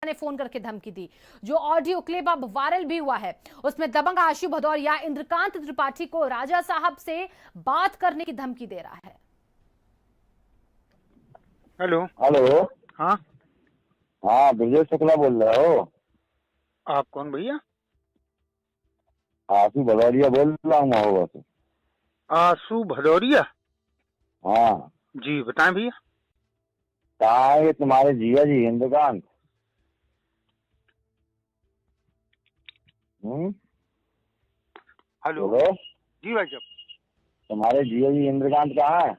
ने फोन करके धमकी दी। जो ऑडियो क्लिप अब वायरल भी हुआ है उसमें दबंग आशु भदौरिया इंद्रकांत त्रिपाठी को राजा साहब से बात करने की धमकी दे रहा है। Hello hello. हाँ हाँ, ब्रजेश शुक्ला बोल रहे हो? आप कौन भैया? आशु भदौरिया बोल रहा हूँ महोबा से। आशु भदौरिया? हाँ जी बताएं भैया। कहाँ है तुम्हारे जिया जी इंद्रकांत? हेलो बोलो। जी भाई साहब। तुम्हारे जिया जी इंद्रकांत कहाँ है?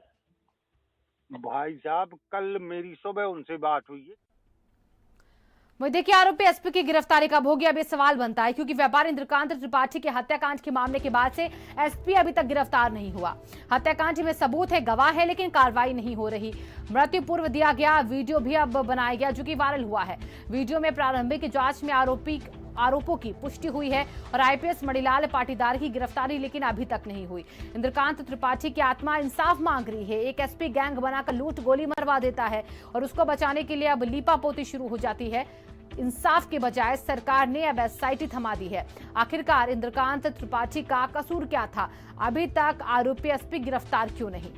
भाई साहब कल मेरी सुबह उनसे बात हुई है। वही देखिए, आरोपी एसपी की गिरफ्तारी कब होगी, अब ये सवाल बनता है क्योंकि व्यापारी इंद्रकांत त्रिपाठी के हत्याकांड के मामले के बाद से एसपी अभी तक गिरफ्तार नहीं हुआ। हत्याकांड में सबूत है, गवाह है, लेकिन कार्रवाई नहीं हो रही। मृत्यु पूर्व दिया गया वीडियो भी अब बनाया गया जो कि वायरल हुआ है। वीडियो में प्रारंभिक जांच में आरोपों की पुष्टि हुई है और आईपीएस मणिलाल पाटीदार की गिरफ्तारी लेकिन अभी तक नहीं हुई। इंद्रकांत त्रिपाठी की आत्मा इंसाफ मांग रही है। एक एसपी गैंग बनाकर लूट गोली मरवा देता है और उसको बचाने के लिए अब लीपापोती शुरू हो जाती है। इंसाफ के बजाय सरकार ने अब एसआईटी थमा दी है। आखिरकार इंद्रकांत त्रिपाठी का कसूर क्या था? अभी तक आरोपी एसपी गिरफ्तार क्यों नहीं?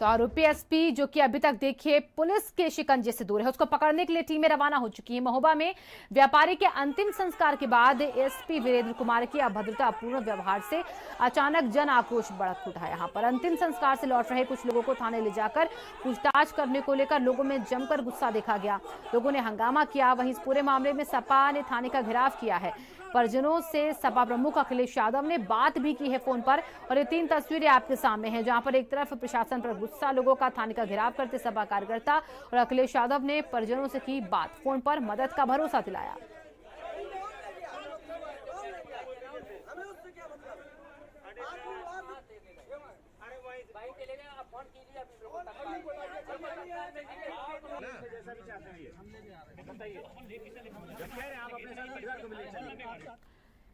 तो आरोपी एसपी जो कि अभी तक देखिए पुलिस के शिकंजे से दूर है, उसको पकड़ने के लिए टीमें रवाना हो चुकी हैं। महोबा में व्यापारी के अंतिम संस्कार के बाद एसपी वीरेंद्र कुमार की अभद्रतापूर्ण व्यवहार से अचानक जन आक्रोश भड़क उठा। यहाँ पर अंतिम संस्कार से लौट रहे कुछ लोगों को थाने ले जाकर पूछताछ करने को लेकर लोगों में जमकर गुस्सा देखा गया। लोगों ने हंगामा किया। वहीं इस पूरे मामले में सपा ने थाने का घेराव किया है। परिजनों से सपा प्रमुख अखिलेश यादव ने बात भी की है फोन पर और ये 3 तस्वीरें आपके सामने हैं, जहां पर एक तरफ प्रशासन पर गुस्सा, लोगों का थाने का घेराव करते सपा कार्यकर्ता और अखिलेश यादव ने परिजनों से की बात, फोन पर मदद का भरोसा दिलाया।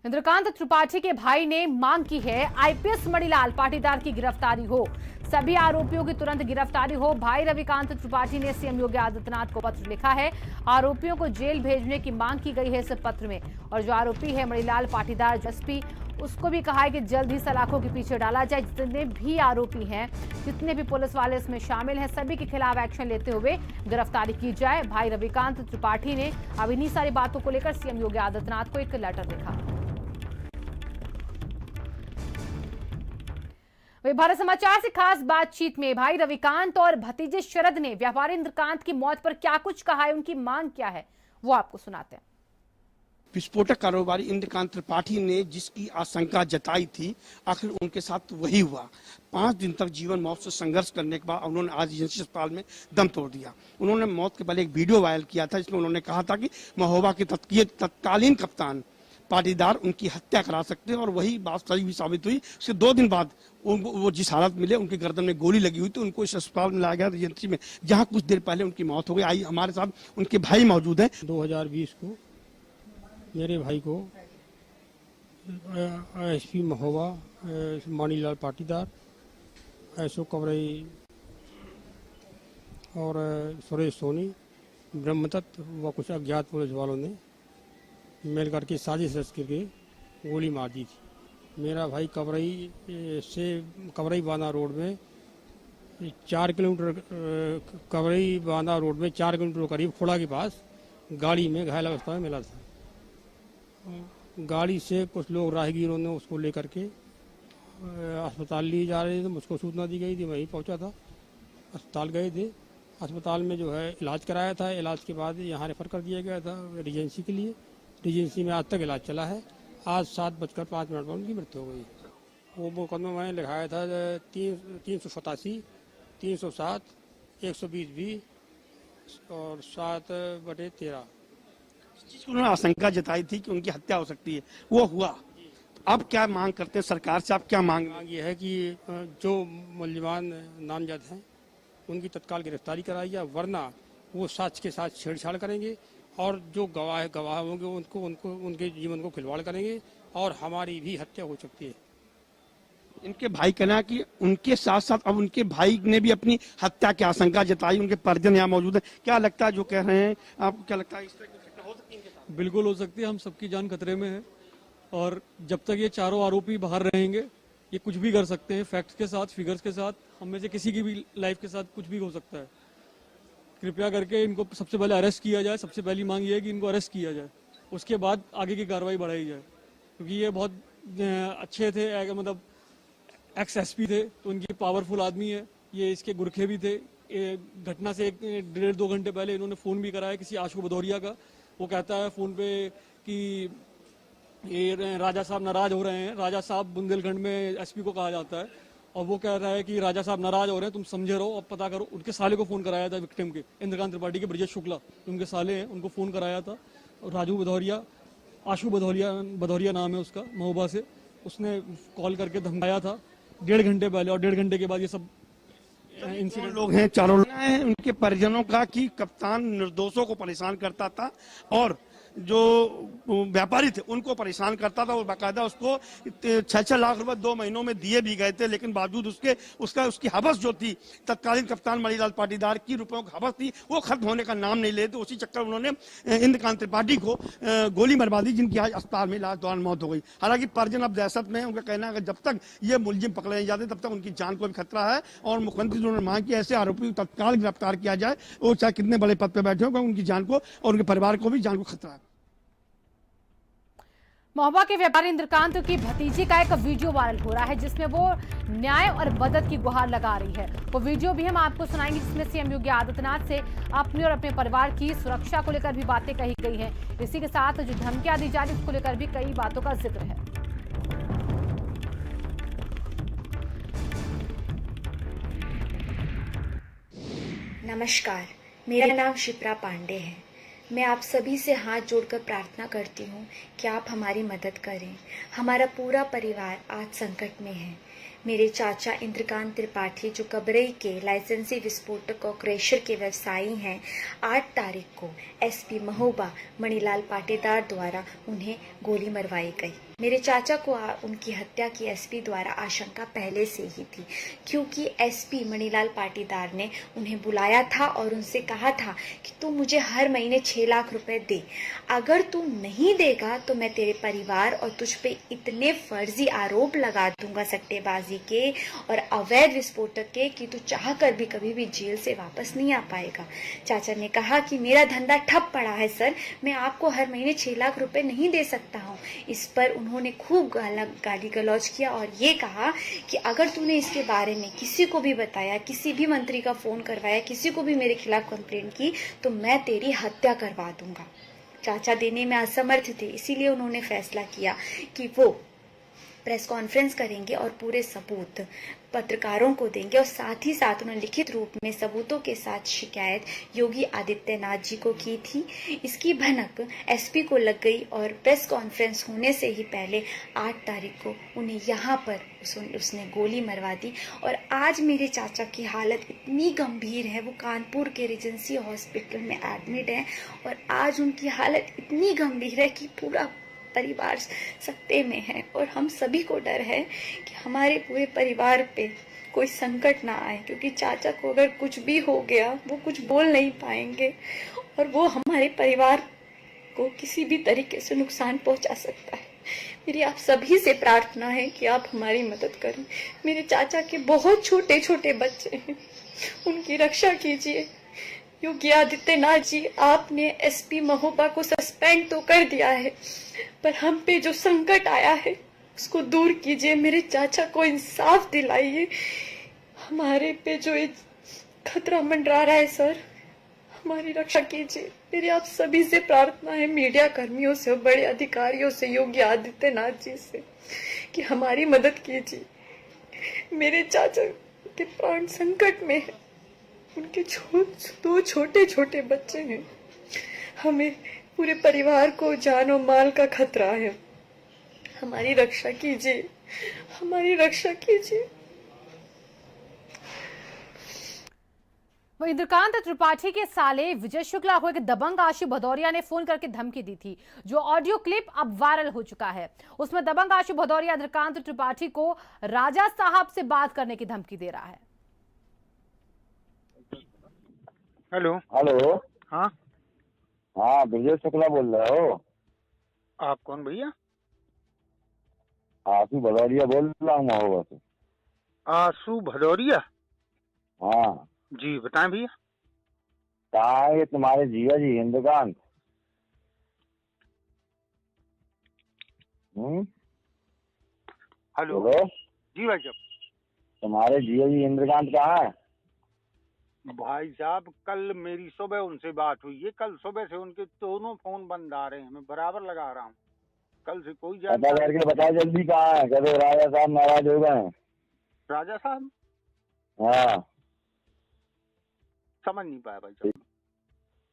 इंद्रकांत त्रिपाठी के भाई ने मांग की है आईपीएस मणिलाल पाटीदार की गिरफ्तारी हो, सभी आरोपियों की तुरंत गिरफ्तारी हो। भाई रविकांत त्रिपाठी ने सीएम योगी आदित्यनाथ को पत्र लिखा है। आरोपियों को जेल भेजने की मांग की गई है इस पत्र में। और जो आरोपी है मणिलाल पाटीदार एसपी, उसको भी कहा है कि जल्द ही सलाखों के पीछे डाला जाए। जितने भी आरोपी हैं, जितने भी पुलिस वाले इसमें शामिल हैं, सभी के खिलाफ एक्शन लेते हुए गिरफ्तारी की जाए। भाई रविकांत त्रिपाठी ने अब इन्हीं सारी बातों को लेकर सीएम योगी आदित्यनाथ को एक लेटर लिखा। भारत समाचार से खास बातचीत में भाई रविकांत और भतीजे शरद ने व्यापारी इंद्रकांत की मौत पर क्या कुछ कहा है, उनकी मांग क्या है, वो आपको सुनाते हैं। विस्फोटक कारोबारी इंद्रकांत त्रिपाठी ने जिसकी आशंका जताई थी, आखिर उनके साथ वही हुआ। 5 दिन तक जीवन मौत से संघर्ष करने के बाद उन्होंने आज एजेंसी अस्पताल में दम तोड़ दिया। उन्होंने मौत के पहले एक वीडियो वायरल किया था, जिसमें उन्होंने कहा था कि महोबा के तत्कालीन कप्तान पाटीदार उनकी हत्या करा सकते हैं और वही बात सही भी साबित हुई। उसके 2 दिन बाद वो जिस हालत मिले, उनकी गर्दन में गोली लगी हुई थी, उनको इस अस्पताल में लाया गया एजेंसी में, जहां कुछ देर पहले उनकी मौत हो गई। आई हमारे साथ उनके भाई मौजूद हैं। 2020 को मेरे भाई को एसपी महोबा मणिलाल पाटीदार, अशोक कवरई और सुरेश सोनी, ब्रह्मदत्त व कुछ अज्ञात पुलिस वालों ने मिल करके साजिश रच करके गोली मार दी थी। मेरा भाई कवरई बांधा रोड में 4 किलोमीटर कवरई बांधा रोड में 4 किलोमीटर करीब खोड़ा के पास गाड़ी में घायल अवस्था में मिला था। गाड़ी से कुछ लोग राहगीरों ने उसको लेकर के अस्पताल लिए जा रहे थे। मुझको सूचना दी गई थी, वहीं पहुंचा था, अस्पताल गए थे। अस्पताल में जो है इलाज कराया था। इलाज के बाद यहाँ रेफर कर दिया गया था रीजेंसी के लिए। रीजेंसी में आज तक इलाज चला है। आज 7:05 पर उनकी मृत्यु हो गई। वो मुकदमा मैंने लिखाया था 387, 307, 120B और 7/13। उन्होंने आशंका जताई थी कि उनकी हत्या हो सकती है, वो हुआ। अब क्या मांग करते हैं सरकार से? आप क्या मांग? ये है कि जो मूल्यवान नामजद हैं उनकी तत्काल गिरफ्तारी कराई जाए, वरना वो साक्ष्य के साथ छेड़छाड़ करेंगे और जो गवाह होंगे उनके जीवन को खिलवाड़ करेंगे और हमारी भी हत्या हो सकती है। इनके भाई कहना है कि उनके साथ साथ अब उनके भाई ने भी अपनी हत्या की आशंका जताई। उनके परिजन यहाँ मौजूद है। क्या लगता है जो कह रहे हैं, आपको क्या लगता है इस तरह की घटना हो सकती है इनके साथ? बिल्कुल हो सकती है। हम सबकी जान खतरे में है और जब तक ये चारों आरोपी बाहर रहेंगे ये कुछ भी कर सकते हैं। फैक्ट्स के साथ, फिगर्स के साथ, हम में से किसी की भी लाइफ के साथ कुछ भी हो सकता है। कृपया करके इनको सबसे पहले अरेस्ट किया जाए। सबसे पहली मांग ये है कि इनको अरेस्ट किया जाए, उसके बाद आगे की कार्रवाई बढ़ाई जाए, क्योंकि ये बहुत अच्छे थे, मतलब एक्स एसपी थे, तो इनकी पावरफुल आदमी है। ये इसके गुरखे भी थे। ये घटना से 1.5-2 घंटे पहले इन्होंने फ़ोन भी कराया किसी आशु भदौरिया का। वो कहता है फ़ोन पे कि ये राजा साहब नाराज हो रहे हैं। राजा साहब बुंदेलखंड में एसपी को कहा जाता है, और वो कह रहा है कि राजा साहब नाराज हो रहे हैं, तुम समझे रहो, अब पता करो। उनके साले को फ़ोन कराया था, विक्टिम के, इंद्रकांत त्रिपाठी के, ब्रजेश शुक्ला, उनके साले हैं, उनको फ़ोन कराया था। और राजू भदौरिया, आशु भदौरिया नाम है उसका, महोबा से, उसने कॉल करके धमकाया था 1.5 घंटे पहले, और 1.5 घंटे के बाद ये सब इंसिडेंट। लोग हैं, चारों लोग हैं। उनके परिजनों का कि कप्तान निर्दोषों को परेशान करता था और जो व्यापारी थे उनको परेशान करता था, और बाकायदा उसको 6-6 लाख रुपए 2 महीनों में दिए भी गए थे। लेकिन बावजूद उसकी हवस जो थी, तत्कालीन कप्तान मणिलाल पाटीदार की रुपयों की हवस थी, वो खत्म होने का नाम नहीं लेते। उसी चक्कर में उन्होंने इंद्रकांत त्रिपाठी को गोली मरवा दी, जिनकी आज अस्पताल में इलाज दौरान मौत हो गई। हालांकि परिजन अब दहशत में है। उनका कहना है कि जब तक ये मुलजिम पकड़े नहीं जाते तब तक उनकी जान को भी खतरा है, और मुख्यमंत्री जी ने मांग की ऐसे आरोपी को तत्काल गिरफ्तार किया जाए, और चाहे कितने बड़े पद पर बैठे हो, उनकी जान को और उनके परिवार को भी जान को खतरा है। महोबा के व्यापारी इंद्रकांत की भतीजी का एक वीडियो वायरल हो रहा है, जिसमें वो न्याय और मदद की गुहार लगा रही है। वो वीडियो भी हम आपको सुनाएंगे, जिसमें सीएम योगी आदित्यनाथ से अपने और अपने परिवार की सुरक्षा को लेकर भी बातें कही गई हैं। इसी के साथ जो धमकियां दी जा रही है उसको लेकर भी कई बातों का जिक्र है। नमस्कार, मेरा नाम शिप्रा पांडे है। मैं आप सभी से हाथ जोड़कर प्रार्थना करती हूँ कि आप हमारी मदद करें। हमारा पूरा परिवार आज संकट में है। मेरे चाचा इंद्रकांत त्रिपाठी, जो कबरई के लाइसेंसी विस्फोटक और क्रैशर के व्यवसायी हैं, 8 तारीख को एसपी महोबा मणिलाल पाटीदार द्वारा उन्हें गोली मरवाई गई। मेरे चाचा को उनकी हत्या की एसपी द्वारा आशंका पहले से ही थी, क्योंकि एसपी मणिलाल पाटीदार ने उन्हें बुलाया था और उनसे कहा था कि तू मुझे हर महीने 6 लाख रुपए दे। अगर तू नहीं देगा तो मैं तेरे परिवार और तुझ पे इतने फर्जी आरोप लगा दूंगा सट्टेबाजी के और अवैध विस्फोटक के कि तू चाह कर भी कभी भी जेल से वापस नहीं आ पाएगा। चाचा ने कहा कि मेरा धंधा ठप पड़ा है सर, मैं आपको हर महीने 6 लाख रुपए नहीं दे सकता हूँ। इस पर उन्होंने खूब गाली गलौज किया और ये कहा कि अगर तूने इसके बारे में किसी को भी बताया, किसी भी मंत्री का फोन करवाया, किसी को भी मेरे खिलाफ कंप्लेंट की, तो मैं तेरी हत्या करवा दूंगा। चाचा देने में असमर्थ थे, इसीलिए उन्होंने फैसला किया कि वो प्रेस कॉन्फ्रेंस करेंगे और पूरे सबूत पत्रकारों को देंगे, और साथ ही साथ उन्होंने लिखित रूप में सबूतों के साथ शिकायत योगी आदित्यनाथ जी को की थी। इसकी भनक एसपी को लग गई और प्रेस कॉन्फ्रेंस होने से ही पहले 8 तारीख को उन्हें यहाँ पर उसने गोली मरवा दी। और आज मेरे चाचा की हालत इतनी गंभीर है, वो कानपुर के रीजेंसी हॉस्पिटल में एडमिट है, और आज उनकी हालत इतनी गंभीर है कि पूरा परिवार सकते में है। और हम सभी को डर है कि हमारे पूरे परिवार पे कोई संकट ना आए, क्योंकि चाचा को अगर कुछ भी हो गया वो कुछ बोल नहीं पाएंगे और वो हमारे परिवार को किसी भी तरीके से नुकसान पहुंचा सकता है। मेरी आप सभी से प्रार्थना है कि आप हमारी मदद करें। मेरे चाचा के बहुत छोटे छोटे बच्चे हैं, उनकी रक्षा कीजिए। योगी आदित्यनाथ जी, आपने एसपी महोबा को सस्पेंड तो कर दिया है, पर हम पे जो संकट आया है उसको दूर कीजिए। मेरे चाचा को इंसाफ दिलाइए। हमारे पे जो खतरा मंडरा रहा है सर, हमारी रक्षा कीजिए। मेरी आप सभी से प्रार्थना है, मीडिया कर्मियों से, बड़े अधिकारियों से, योगी आदित्यनाथ जी से, कि हमारी मदद कीजिए। मेरे चाचा के प्राण संकट में है, उनके 2 छोटे छोटे बच्चे हैं। हमें पूरे परिवार को जान और माल का खतरा है। हमारी रक्षा कीजिए, हमारी रक्षा कीजिए। वो इंद्रकांत त्रिपाठी के साले विजय शुक्ला को एक दबंग आशु भदौरिया ने फोन करके धमकी दी थी, जो ऑडियो क्लिप अब वायरल हो चुका है। उसमें दबंग आशु भदौरिया इंद्रकांत त्रिपाठी को राजा साहब से बात करने की धमकी दे रहा है। Hello hello. हाँ, हाँ, विजय शुक्ला बोल रहे हो? आप कौन भैया? आशु भदौरिया बोल रहा हूँ महोबा से। आशु भदौरिया? हाँ जी बताएं भैया। कहाँ है ये तुम्हारे जिया जी इंद्रकांत? हेलो बोलो। जी भाई साहब। तुम्हारे जिया जी इंद्रकांत कहाँ है? भाई साहब कल मेरी सुबह उनसे बात हुई है। कल सुबह से उनके दोनों फोन बंद आ रहे हैं, मैं बराबर लगा रहा हूँ। कल से कोई पता जानकारी। करके बताओ जल्दी कहाँ है, कभी राजा साहब नाराज हो गए हैं। राजा साहब? हाँ, समझ नहीं पाया भाई साहब।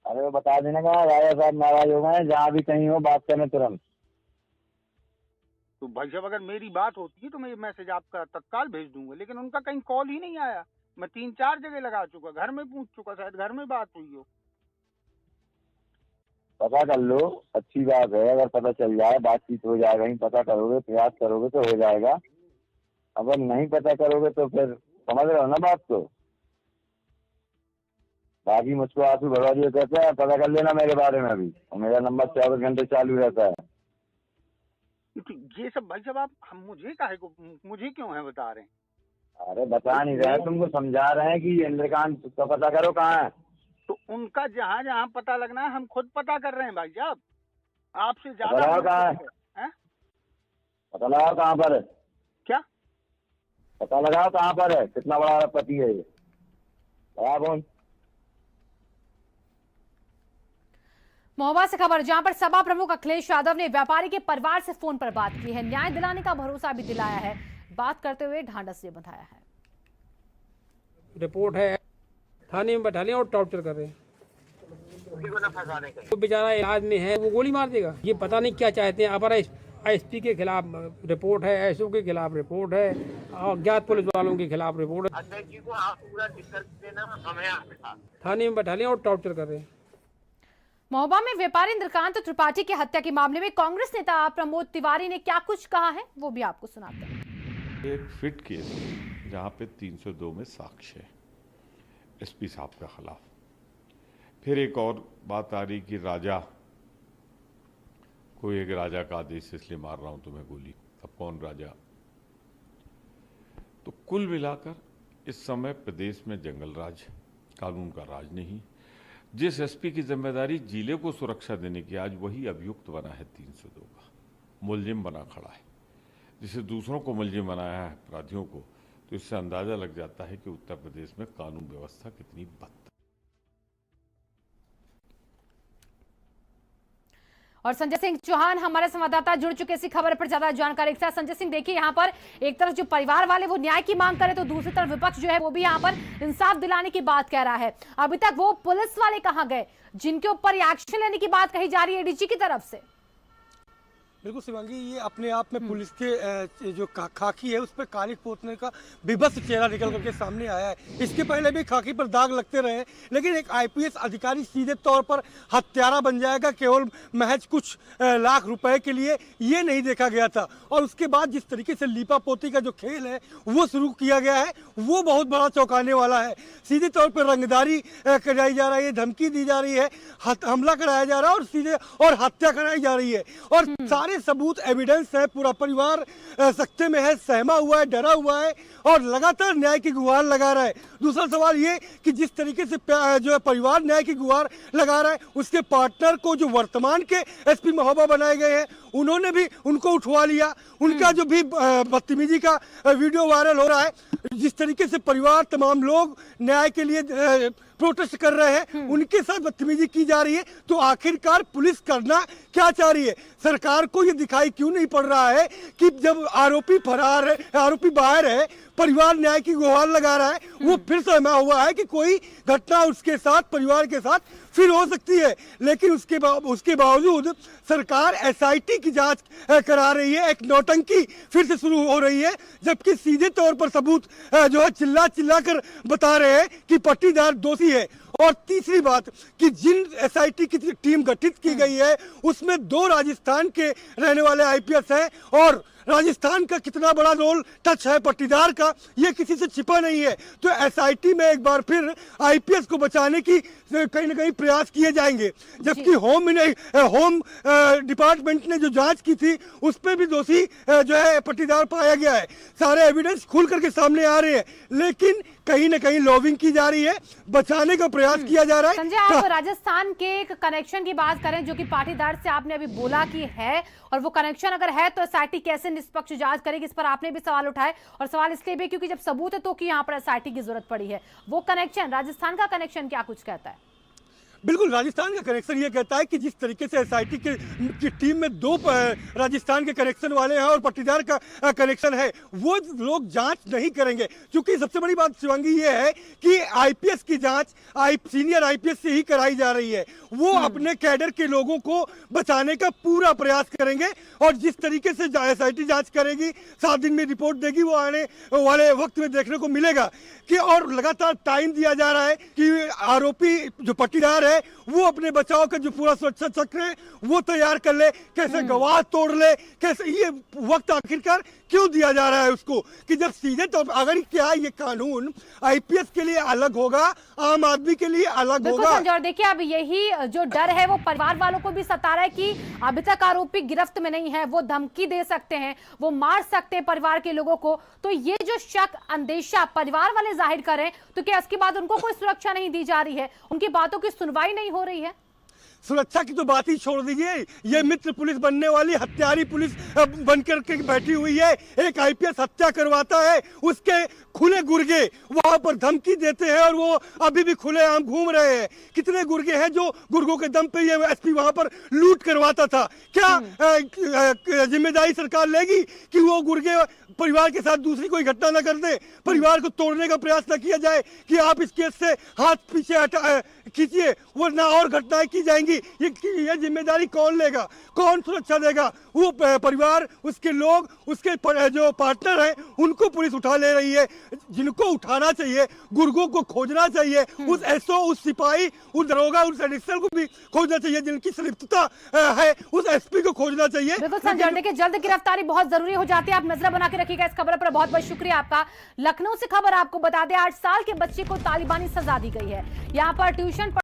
अरे वो बता देना कहाँ राजा साहब नाराज हो गए हैं, जहाँ भी कहीं हो बात करने तुरंत। तो भाई साहब अगर मेरी बात होती है तो मैं ये मैसेज आपका तत्काल भेज दूंगा, लेकिन उनका कहीं कॉल ही नहीं आया। मैं 3-4 जगह लगा चुका, घर में पूछ चुका, शायद घर में बात हुई हो। पता कर लो, अच्छी बात है। अगर पता चल जाए बातचीत हो जाएगा, ही पता करोगे प्रयास करोगे तो हो जाएगा। अगर नहीं पता करोगे तो फिर समझ रहे हो ना बात को। बाकी मुझको आशु भदौरिया कहते हैं, पता कर लेना मेरे बारे में भी, और मेरा नंबर 24 घंटे चालू रहता है। तो ये सब भाई साहब आप हम मुझे काहे को, मुझे क्यों है बता रहे हैं? अरे बता नहीं रहे, तुमको समझा रहे हैं कि इंद्रकांत का पता करो कहाँ है। तो उनका जहाँ जहाँ पता लगना है हम खुद पता कर रहे हैं भाई साहब, आपसे पता ज्यादा। लगाओ कहाँ है, हैं? पता लगाओ कहाँ पर है। क्या पता लगाओ कहाँ पर है, कितना बड़ा पति है ये। लगा फोन। महोबा से खबर, जहां पर सपा प्रमुख अखिलेश यादव ने व्यापारी के परिवार से फोन पर बात की है, न्याय दिलाने का भरोसा भी दिलाया है। बात करते हुए ढांढस ये बताया है। रिपोर्ट है, थाने में बैठा लिया और टॉर्चर कर रहे हैं। वो बेचारा इलाज में है, वो गोली मार देगा। ये पता नहीं क्या चाहते हैं। अपर एसपी के खिलाफ रिपोर्ट है, एसओ के खिलाफ रिपोर्ट है, और अज्ञात पुलिस वालों के खिलाफ रिपोर्ट है। थाने में बैठा लिया और टॉर्चर कर रहे हैं। महोबा में व्यापारी इंद्रकांत त्रिपाठी की हत्या के मामले में कांग्रेस नेता प्रमोद तिवारी ने क्या कुछ कहा है, वो भी आपको सुनाते हैं। एक फिट केस है जहाँ पे 302 में साक्ष्य है एसपी साहब के खिलाफ। फिर एक और बात आ रही कि राजा, कोई एक राजा का आदेश इसलिए मार रहा हूं तुम्हें गोली, अब कौन राजा। तो कुल मिलाकर इस समय प्रदेश में जंगल राज, कानून का राज नहीं। जिस एसपी की जिम्मेदारी जिले को सुरक्षा देने की, आज वही अभियुक्त बना है 302 का, मुलजिम बना खड़ा है, जिसे दूसरों को मुलजिम बनाया है, अपराधियों को। तो इससे अंदाजा लग जाता है कि उत्तर प्रदेश में कानून व्यवस्था कितनी बदतर। और संजय सिंह चौहान हमारे संवाददाता जुड़ चुके इसी खबर पर ज्यादा जानकारी के साथ। संजय सिंह, देखिए यहाँ पर एक तरफ जो परिवार वाले वो न्याय की मांग करे, तो दूसरी तरफ विपक्ष जो है वो भी यहाँ पर इंसाफ दिलाने की बात कह रहा है। अभी तक वो पुलिस वाले कहाँ गए जिनके ऊपर एक्शन लेने की बात कही जा रही है एडीजी की तरफ से? बिल्कुल शिवांगी, ये अपने आप में पुलिस के जो खाकी है उस पर कालिक पोतने का विभत्स चेहरा निकल करके सामने आया है। इसके पहले भी खाकी पर दाग लगते रहे, लेकिन एक आईपीएस अधिकारी सीधे तौर पर हत्यारा बन जाएगा केवल महज कुछ लाख रुपए के लिए, ये नहीं देखा गया था। और उसके बाद जिस तरीके से लीपा पोती का जो खेल है वो शुरू किया गया है, वो बहुत बड़ा चौंकाने वाला है। सीधे तौर पर रंगदारी कराई जा रही है, धमकी दी जा रही है, हमला कराया जा रहा है और सीधे और हत्या कराई जा रही है। और सारे सबूत एविडेंस है, पूरा परिवार सख्ते में है, सहमा हुआ है, डरा हुआ है और लगातार न्याय की गुहार लगा रहा है। दूसरा सवाल ये कि जिस तरीके से जो है परिवार न्याय की गुहार लगा रहा है, उसके पार्टनर को जो वर्तमान के एसपी महोबा बनाए गए हैं उन्होंने भी उनको उठवा लिया। उनका जो भी बदतमीजी का वीडियो वायरल हो रहा है, जिस तरीके से परिवार तमाम लोग न्याय के लिए प्रोटेस्ट कर रहे हैं, उनके साथ बदतमीजी की जा रही है। तो आखिरकार पुलिस करना क्या चाह रही है? सरकार को ये दिखाई क्यों नहीं पड़ रहा है कि जब आरोपी फरार है, आरोपी बाहर है, परिवार न्याय की गुहार लगा रहा है, वो फिर सहमा हुआ है कि कोई घटना उसके साथ, परिवार के साथ फिर हो सकती है। लेकिन उसके बावजूद सरकार एसआईटी की जांच करा रही है, एक नौटंकी फिर से शुरू हो रही है, जबकि सीधे तौर पर सबूत जो है चिल्ला चिल्ला कर बता रहे हैं कि पट्टीदार दोषी है। और तीसरी बात कि जिन एसआईटी की टीम गठित की गई है उसमें 2 राजस्थान के रहने वाले आईपीएस हैं, और राजस्थान का कितना बड़ा रोल टच है पट्टीदार का, ये किसी से छिपा नहीं है। तो एसआईटी में एक बार फिर आईपीएस को बचाने की कहीं ना कहीं प्रयास किए जाएंगे। जबकि होम डिपार्टमेंट ने जो जांच की थी उस पर भी दोषी जो है पट्टीदार पाया गया है। सारे एविडेंस खुल करके सामने आ रहे हैं, लेकिन कहीं ना कहीं लॉबिंग की जा रही है, बचाने का प्रयास किया जा रहा है। संजय, आप राजस्थान के एक कनेक्शन की बात करें जो कि पाटीदार से आपने अभी बोला कि है, और वो कनेक्शन अगर है तो एसआईटी कैसे निष्पक्ष जांच करेगी, इस पर आपने भी सवाल उठाए। और सवाल इसलिए भी क्योंकि जब सबूत है तो कि यहाँ पर एसआईटी की जरूरत पड़ी है। वो कनेक्शन, राजस्थान का कनेक्शन क्या कुछ कहता है? बिल्कुल, राजस्थान का कनेक्शन ये कहता है कि जिस तरीके से एसआईटी की टीम में 2 राजस्थान के कनेक्शन वाले हैं और पट्टीदार का कनेक्शन है, वो लोग जांच नहीं करेंगे। क्योंकि सबसे बड़ी बात शिवांगी ये है कि आईपीएस की जांच सीनियर आईपीएस से ही कराई जा रही है। वो अपने कैडर के लोगों को बचाने का पूरा प्रयास करेंगे, और जिस तरीके से एसआईटी जांच करेगी, 7 दिन में रिपोर्ट देगी, वो आने वाले वक्त में देखने को मिलेगा। कि और लगातार टाइम दिया जा रहा है कि आरोपी जो पट्टीदार है वो अपने बचाव का जो पूरा सुरक्षा चक्र है वो तैयार कर ले, कैसे गवाह तोड़ ले, कैसे ये वक्त आखिरकार क्यों दिया जा रहा है उसको, कि जब सीधे तौर पर अगर क्या ये कानून आईपीएस के लिए अलग होगा, आम आदमी के लिए अलग होगा। और देखिए, अब यही जो डर है वो परिवार वालों को भी सता रहा है कि अभी तक आरोपी गिरफ्त में नहीं है, वो धमकी दे सकते हैं, वो मार सकते हैं परिवार के लोगों को। तो ये जो शक, अंदेशा परिवार वाले जाहिर करें तो क्या इसके बाद उनको कोई सुरक्षा नहीं दी जा रही है, उनकी बातों की सुनवाई नहीं हो रही है? सुरक्षा की तो बात ही छोड़ दीजिए, ये मित्र पुलिस बनने वाली हत्यारी पुलिस बनकर के बैठी हुई है। एक आईपीएस हत्या करवाता है, उसके खुले गुर्गे वहां पर धमकी देते हैं, और वो अभी भी खुले आम घूम रहे हैं। कितने गुर्गे हैं जो गुर्गों के दम पे ये एसपी वहां पर लूट करवाता था? क्या जिम्मेदारी सरकार लेगी कि वो गुर्गे परिवार के साथ दूसरी कोई घटना न कर दे, परिवार को तोड़ने का प्रयास न किया जाए कि आप इस केस से हाथ पीछे खींचिए वरना और घटनाएं की जाएंगी? ये जिम्मेदारी कौन लेगा, कौन सुरक्षा देगा? वो परिवार, उसके लोग, उसके जो पार्टनर हैं उनको पुलिस उठा ले रही है। जिनको उठाना चाहिए, गुर्गों को खोजना चाहिए, उस एसओ, उस सिपाही, उस दरोगा, उस एडिशनल को भी खोजना चाहिए जिनकी संलिप्तता है, उस एसपी को खोजना चाहिए। बिल्कुल संजय, देखिए जल्द गिरफ्तारी बहुत जरूरी हो जाती है। आप नजर बना के रखिएगा इस खबर पर। बहुत बहुत शुक्रिया आपका। लखनऊ से खबर आपको बता दें, 8 साल के बच्चे को तालिबानी सजा दी गई है। यहाँ पर ट्यूशन